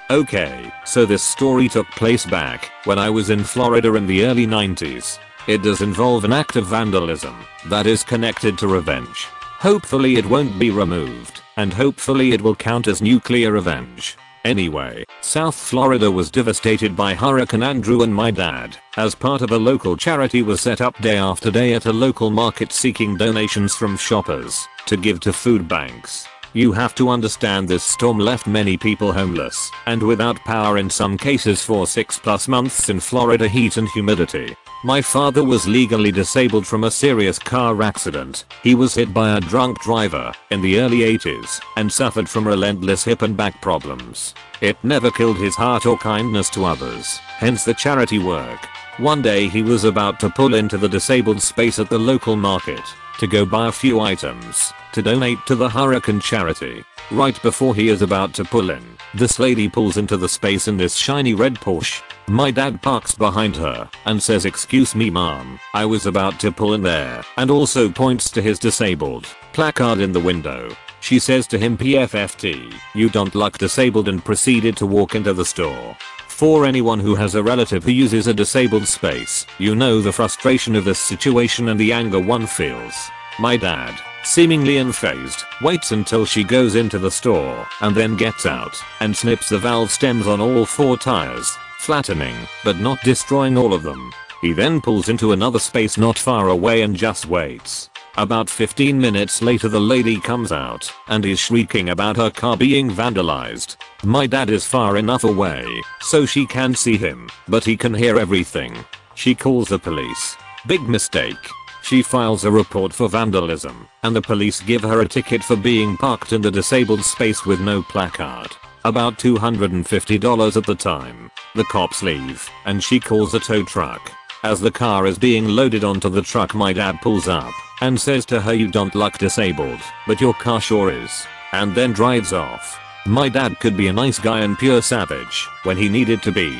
Okay, so this story took place back when I was in Florida in the early 90s. It does involve an act of vandalism that is connected to revenge. Hopefully it won't be removed, and hopefully it will count as nuclear revenge. Anyway, South Florida was devastated by Hurricane Andrew, and my dad, as part of a local charity, was set up day after day at a local market seeking donations from shoppers to give to food banks. You have to understand this storm left many people homeless and without power, in some cases for 6+ months in Florida heat and humidity. My father was legally disabled from a serious car accident. He was hit by a drunk driver in the early 80s and suffered from relentless hip and back problems. It never killed his heart or kindness to others, hence the charity work. One day he was about to pull into the disabled space at the local market to go buy a few items to donate to the hurricane charity. Right before he is about to pull in, this lady pulls into the space in this shiny red Porsche. My dad parks behind her and says, "Excuse me ma'am, I was about to pull in there," and also points to his disabled placard in the window. She says to him, "PFFT, you don't look disabled," and proceeded to walk into the store. For anyone who has a relative who uses a disabled space, you know the frustration of this situation and the anger one feels. My dad, seemingly unfazed, waits until she goes into the store and then gets out and snips the valve stems on all 4 tires, flattening but not destroying all of them. He then pulls into another space not far away and just waits. About 15 minutes later the lady comes out and is shrieking about her car being vandalized. My dad is far enough away so she can't see him, but he can hear everything. She calls the police. Big mistake. She files a report for vandalism and the police give her a ticket for being parked in the disabled space with no placard. About $250 at the time. The cops leave and she calls a tow truck. As the car is being loaded onto the truck, my dad pulls up and says to her, "You don't look disabled, but your car sure is," and then drives off. My dad could be a nice guy and pure savage when he needed to be.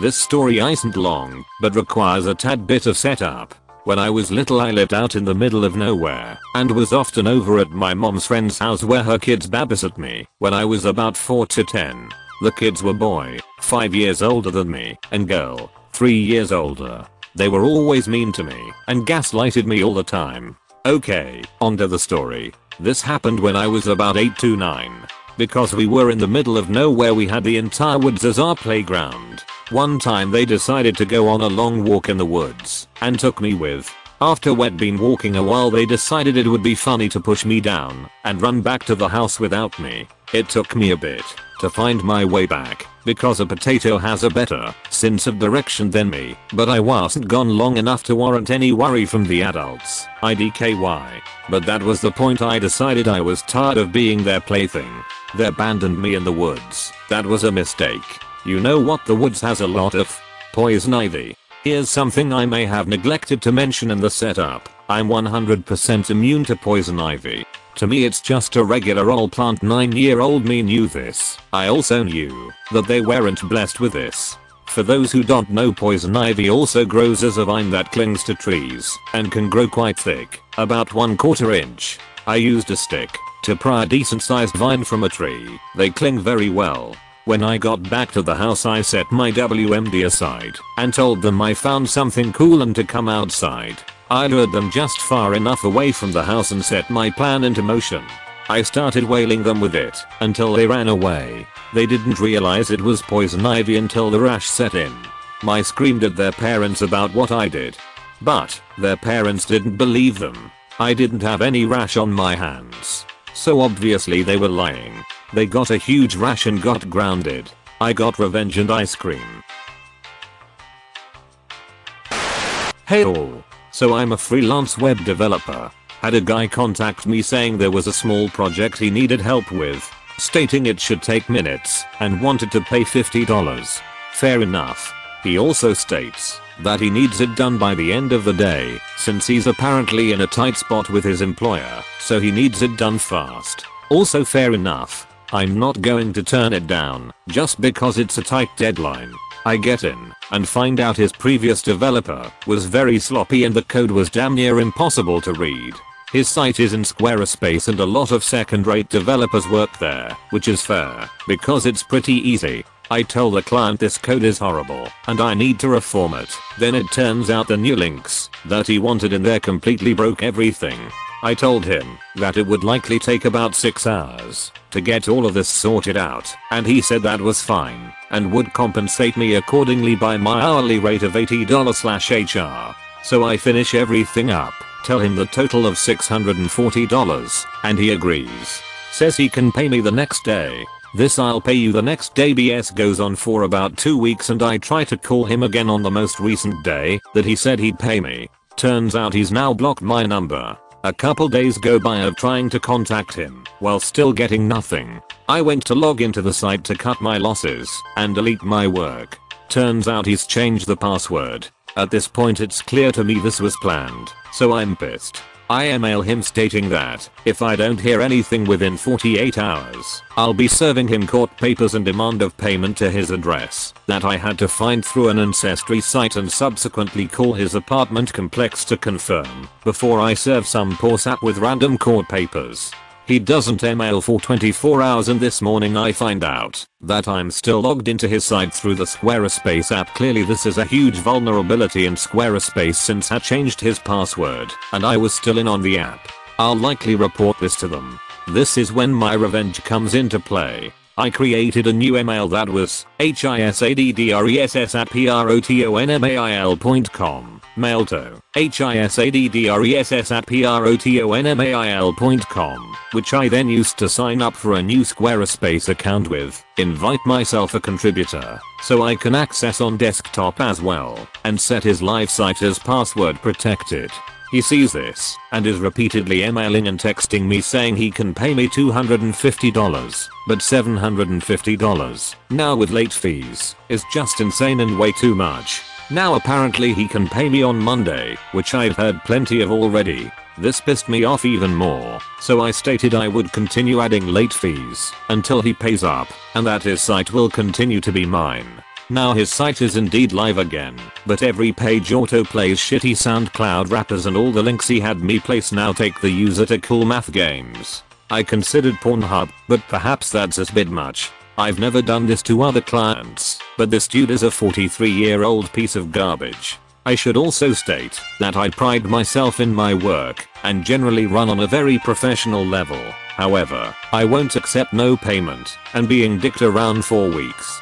This story isn't long, but requires a tad bit of setup. When I was little I lived out in the middle of nowhere and was often over at my mom's friend's house where her kids babysat me when I was about 4 to 10. The kids were boy, 5 years older than me, and girl, 3 years older. They were always mean to me and gaslighted me all the time. Okay, onto the story. This happened when I was about 8 to 9. Because we were in the middle of nowhere, we had the entire woods as our playground. One time they decided to go on a long walk in the woods and took me with. After we'd been walking a while, they decided it would be funny to push me down and run back to the house without me. It took me a bit to find my way back because a potato has a better sense of direction than me, but I wasn't gone long enough to warrant any worry from the adults. IDKY. But that was the point. I decided I was tired of being their plaything. They abandoned me in the woods. That was a mistake. You know what the woods has a lot of? Poison ivy. Here's something I may have neglected to mention in the setup. I'm 100% immune to poison ivy. To me it's just a regular old plant. 9-year-old me knew this. I also knew that they weren't blessed with this. For those who don't know, poison ivy also grows as a vine that clings to trees and can grow quite thick, about 1/4 inch. I used a stick to pry a decent sized vine from a tree. They cling very well. When I got back to the house I set my WMD aside and told them I found something cool and to come outside. I lured them just far enough away from the house and set my plan into motion. I started wailing them with it until they ran away. They didn't realize it was poison ivy until the rash set in. I screamed at their parents about what I did, but their parents didn't believe them. I didn't have any rash on my hands, so obviously they were lying. They got a huge rash and got grounded. I got revenge and ice cream. Hey all. So I'm a freelance web developer. Had a guy contact me saying there was a small project he needed help with, stating it should take minutes and wanted to pay $50. Fair enough. He also states that he needs it done by the end of the day since he's apparently in a tight spot with his employer, so he needs it done fast. Also fair enough. I'm not going to turn it down just because it's a tight deadline. I get in and find out his previous developer was very sloppy and the code was damn near impossible to read. His site is in Squarespace and a lot of second-rate developers work there, which is fair, because it's pretty easy. I told the client this code is horrible and I need to reform it. Then it turns out the new links that he wanted in there completely broke everything. I told him that it would likely take about 6 hours to get all of this sorted out, and he said that was fine and would compensate me accordingly by my hourly rate of $80/HR. So I finish everything up, tell him the total of $640, and he agrees. Says he can pay me the next day. This "I'll pay you the next day" BS goes on for about 2 weeks, and I try to call him again on the most recent day that he said he'd pay me. Turns out he's now blocked my number. A couple days go by of trying to contact him while still getting nothing. I went to log into the site to cut my losses and delete my work. Turns out he's changed the password. At this point it's clear to me this was planned, so I'm pissed. I email him stating that if I don't hear anything within 48 hours, I'll be serving him court papers and demand of payment to his address that I had to find through an ancestry site, and subsequently call his apartment complex to confirm before I serve some poor sap with random court papers. He doesn't email for 24 hours, and this morning I find out that I'm still logged into his site through the Squarespace app. Clearly this is a huge vulnerability in Squarespace since I changed his password and I was still in on the app. I'll likely report this to them. This is when my revenge comes into play. I created a new email that was hisaddress@protonmail.com, mail to hisaddress@protonmail.com, which I then used to sign up for a new Squarespace account with, invite myself a contributor so I can access on desktop as well, and set his live site as password protected. He sees this and is repeatedly emailing and texting me saying he can pay me $250, but $750 now with late fees is just insane and way too much. Now apparently he can pay me on Monday, which I've heard plenty of already. This pissed me off even more, so I stated I would continue adding late fees until he pays up, and that his site will continue to be mine. Now his site is indeed live again, but every page autoplays shitty SoundCloud rappers, and all the links he had me place now take the user to cool math games. I considered Pornhub, but perhaps that's a bit much. I've never done this to other clients, but this dude is a 43-year-old piece of garbage. I should also state that I pride myself in my work and generally run on a very professional level. However, I won't accept no payment and being dicked around for weeks.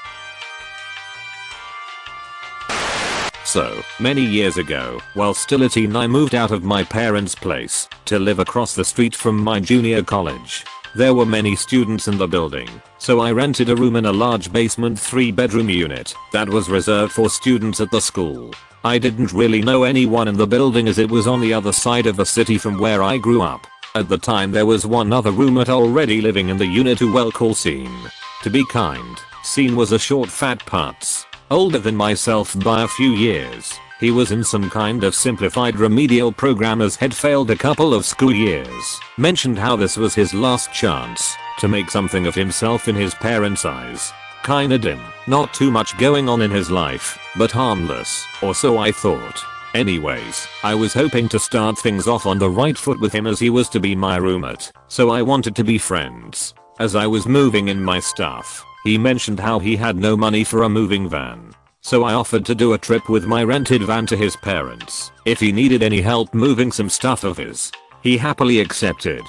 So, many years ago, while still a teen, I moved out of my parents' place to live across the street from my junior college. There were many students in the building, so I rented a room in a large basement 3-bedroom unit that was reserved for students at the school. I didn't really know anyone in the building as it was on the other side of the city from where I grew up. At the time there was one other roommate already living in the unit who we'll call Scene. To be kind, Scene was a short fat putz, older than myself by a few years. He was in some kind of simplified remedial program as had failed a couple of school years. Mentioned how this was his last chance to make something of himself in his parents' eyes. Kinda dim, not too much going on in his life, but harmless, or so I thought. Anyways, I was hoping to start things off on the right foot with him as he was to be my roommate, so I wanted to be friends. As I was moving in my stuff, he mentioned how he had no money for a moving van. So I offered to do a trip with my rented van to his parents if he needed any help moving some stuff of his. He happily accepted.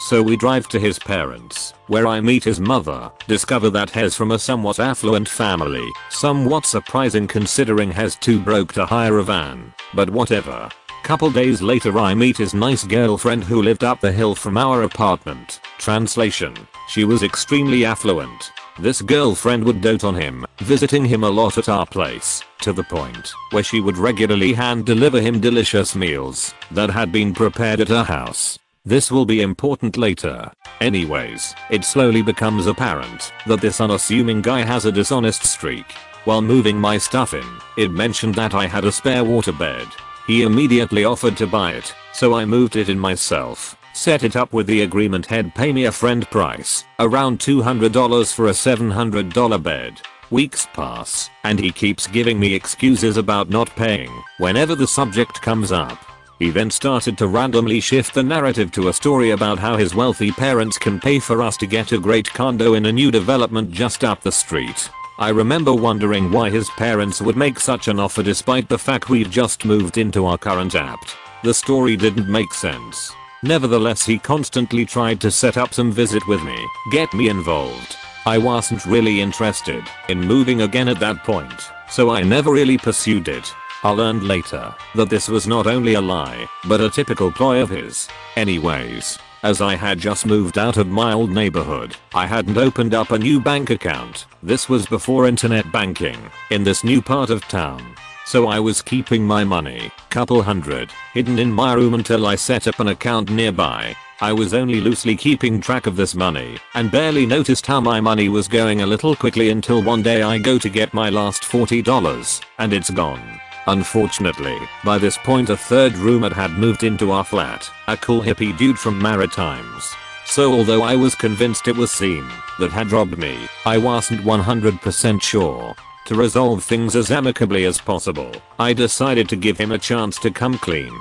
So we drive to his parents, where I meet his mother, discover that Hez from a somewhat affluent family, somewhat surprising considering Hez too broke to hire a van, but whatever. Couple days later I meet his nice girlfriend who lived up the hill from our apartment. Translation: she was extremely affluent. This girlfriend would dote on him, visiting him a lot at our place, to the point where she would regularly hand deliver him delicious meals that had been prepared at her house. This will be important later. Anyways, it slowly becomes apparent that this unassuming guy has a dishonest streak. While moving my stuff in, it mentioned that I had a spare waterbed. He immediately offered to buy it, so I moved it in myself. Set it up with the agreement he'd pay me a friend price, around $200 for a $700 bed. Weeks pass, and he keeps giving me excuses about not paying whenever the subject comes up. He then started to randomly shift the narrative to a story about how his wealthy parents can pay for us to get a great condo in a new development just up the street. I remember wondering why his parents would make such an offer despite the fact we've just moved into our current apt. The story didn't make sense. Nevertheless, he constantly tried to set up some visit with me, get me involved. I wasn't really interested in moving again at that point, so I never really pursued it. I learned later that this was not only a lie, but a typical ploy of his. Anyways, as I had just moved out of my old neighborhood, I hadn't opened up a new bank account. This was before internet banking in this new part of town. So I was keeping my money, couple hundred, hidden in my room until I set up an account nearby. I was only loosely keeping track of this money and barely noticed how my money was going a little quickly until one day I go to get my last $40 and it's gone. Unfortunately, by this point a third roommate had moved into our flat, a cool hippie dude from Maritimes. So although I was convinced it was Sean that had robbed me, I wasn't 100% sure. To resolve things as amicably as possible, I decided to give him a chance to come clean.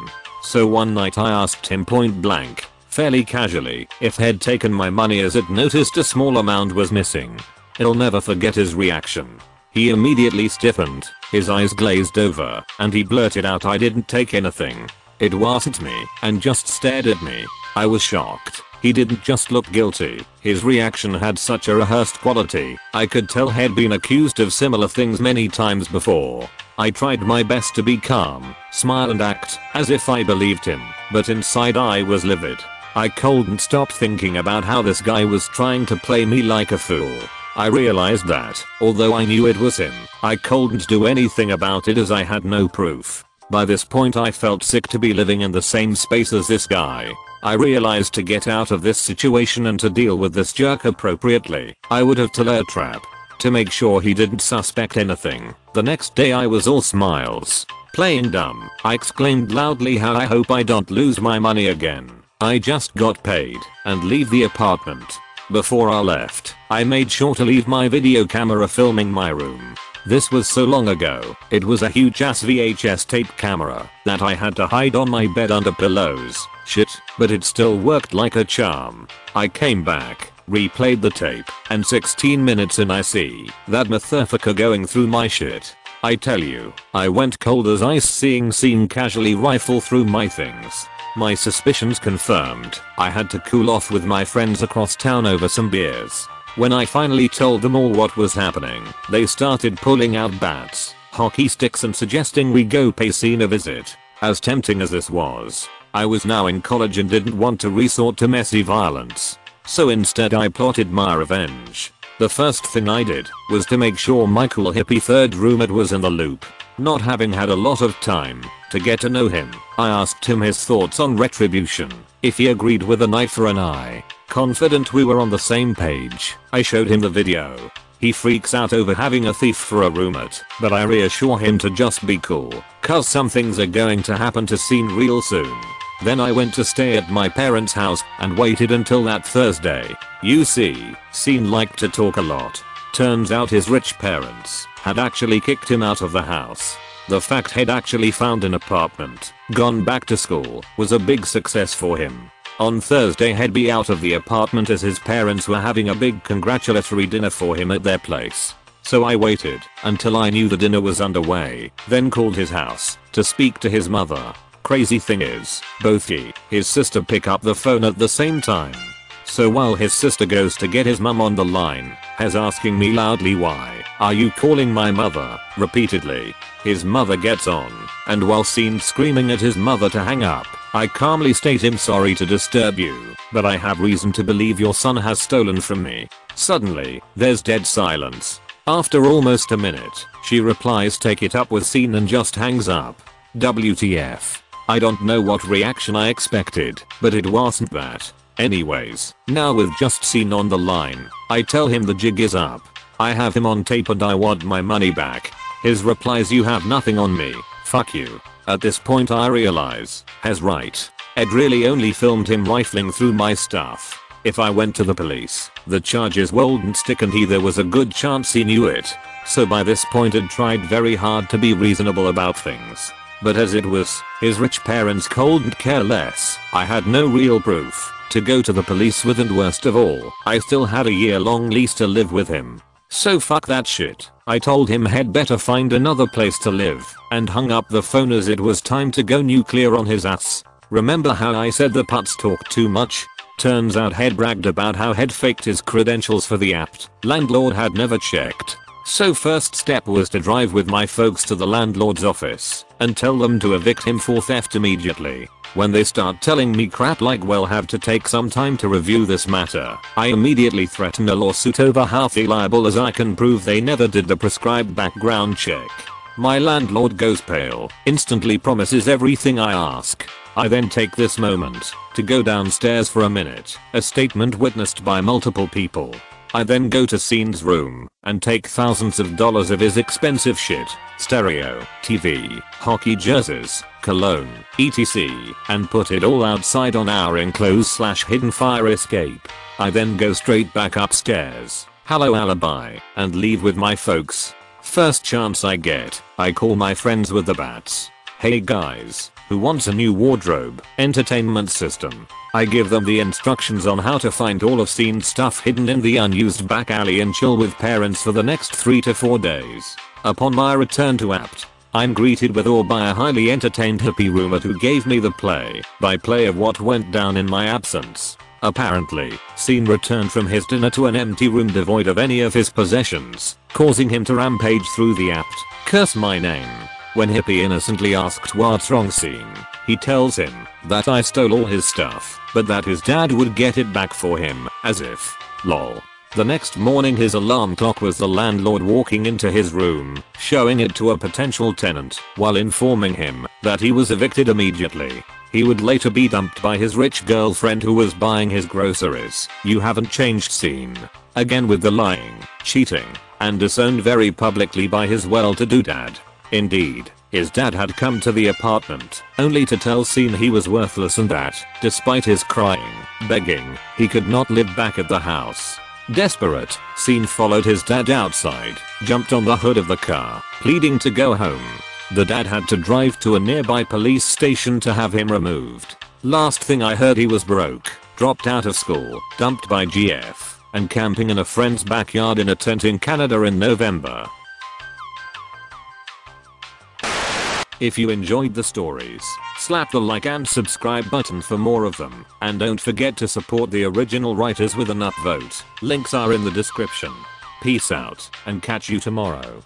So one night I asked him point blank, fairly casually, if he'd taken my money as it noticed a small amount was missing. I'll never forget his reaction. He immediately stiffened, his eyes glazed over, and he blurted out I didn't take anything. It wasn't me, and just stared at me. I was shocked. He didn't just look guilty, his reaction had such a rehearsed quality. I could tell he'd been accused of similar things many times before. I tried my best to be calm, smile and act as if I believed him, but inside I was livid. I couldn't stop thinking about how this guy was trying to play me like a fool. I realized that, although I knew it was him, I couldn't do anything about it as I had no proof. By this point I felt sick to be living in the same space as this guy. I realized to get out of this situation and to deal with this jerk appropriately, I would have to lay a trap. To make sure he didn't suspect anything, the next day I was all smiles. Playing dumb, I exclaimed loudly how I hope I don't lose my money again. I just got paid and leave the apartment. Before I left, I made sure to leave my video camera filming my room. This was so long ago, it was a huge ass VHS tape camera that I had to hide on my bed under pillows. Shit, but it still worked like a charm. I came back, replayed the tape, and 16 minutes in I see that motherfucker going through my shit. I tell you, I went cold as ice seeing Sean casually rifle through my things. My suspicions confirmed. I had to cool off with my friends across town over some beers. When I finally told them all what was happening, they started pulling out bats, hockey sticks and suggesting we go pay Sean a visit. As tempting as this was, I was now in college and didn't want to resort to messy violence. So instead I plotted my revenge. The first thing I did was to make sure my cool hippie third roommate was in the loop. Not having had a lot of time to get to know him, I asked him his thoughts on retribution, if he agreed with an eye for an eye. Confident we were on the same page, I showed him the video. He freaks out over having a thief for a roommate, but I reassure him to just be cool, cause some things are going to happen to Sean real soon. Then I went to stay at my parents' house and waited until that Thursday. You see, Sean liked to talk a lot. Turns out his rich parents had actually kicked him out of the house. The fact he'd actually found an apartment, gone back to school, was a big success for him. On Thursday he'd be out of the apartment as his parents were having a big congratulatory dinner for him at their place. So I waited until I knew the dinner was underway, then called his house to speak to his mother. Crazy thing is, both his sister pick up the phone at the same time. So while his sister goes to get his mum on the line, he's asking me loudly why are you calling my mother, repeatedly. His mother gets on, and while Sean screaming at his mother to hang up, I calmly state I'm sorry to disturb you, but I have reason to believe your son has stolen from me. Suddenly, there's dead silence. After almost a minute, she replies take it up with Sean and just hangs up. WTF. I don't know what reaction I expected, but it wasn't that. Anyways, now with just Sean on the line, I tell him the jig is up. I have him on tape and I want my money back. His replies you have nothing on me, fuck you. At this point I realize, he's right. Ed really only filmed him rifling through my stuff. If I went to the police, the charges wouldn't stick and there was a good chance he knew it. So by this point I'd tried very hard to be reasonable about things. But as it was, his rich parents couldn't care less. I had no real proof to go to the police with, and worst of all, I still had a year-long lease to live with him. So fuck that shit. I told him he'd better find another place to live, and hung up the phone as it was time to go nuclear on his ass. Remember how I said the putz talk too much? Turns out he'd bragged about how he'd faked his credentials for the apt. Landlord had never checked. So first step was to drive with my folks to the landlord's office and tell them to evict him for theft immediately. When they start telling me crap like we'll have to take some time to review this matter, I immediately threaten a lawsuit over how liable as I can prove they never did the prescribed background check. My landlord goes pale, instantly promises everything I ask. I then take this moment to go downstairs for a minute, a statement witnessed by multiple people. I then go to Scene's room and take thousands of dollars of his expensive shit, stereo, TV, hockey jerseys, cologne, etc. and put it all outside on our enclosed/hidden fire escape. I then go straight back upstairs, hello alibi, and leave with my folks. First chance I get, I call my friends with the bats. Hey guys, who wants a new wardrobe, entertainment system? I give them the instructions on how to find all of Scene's stuff hidden in the unused back alley and chill with parents for the next 3 to 4 days. Upon my return to apt, I'm greeted with awe by a highly entertained hippie roommate who gave me the play-by-play of what went down in my absence. Apparently, Scene returned from his dinner to an empty room devoid of any of his possessions, causing him to rampage through the apt, curse my name. When Hippie innocently asked what's wrong Scene, he tells him that I stole all his stuff, but that his dad would get it back for him, as if, lol. The next morning his alarm clock was the landlord walking into his room, showing it to a potential tenant, while informing him that he was evicted immediately. He would later be dumped by his rich girlfriend who was buying his groceries. You haven't changed Scene. Again with the lying, cheating, and disowned very publicly by his well-to-do dad. Indeed, his dad had come to the apartment, only to tell Scene he was worthless and that, despite his crying, begging, he could not live back at the house. Desperate, Scene followed his dad outside, jumped on the hood of the car, pleading to go home. The dad had to drive to a nearby police station to have him removed. Last thing I heard he was broke, dropped out of school, dumped by GF, and camping in a friend's backyard in a tent in Canada in November. If you enjoyed the stories, slap the like and subscribe button for more of them, and don't forget to support the original writers with an upvote. Links are in the description. Peace out, and catch you tomorrow.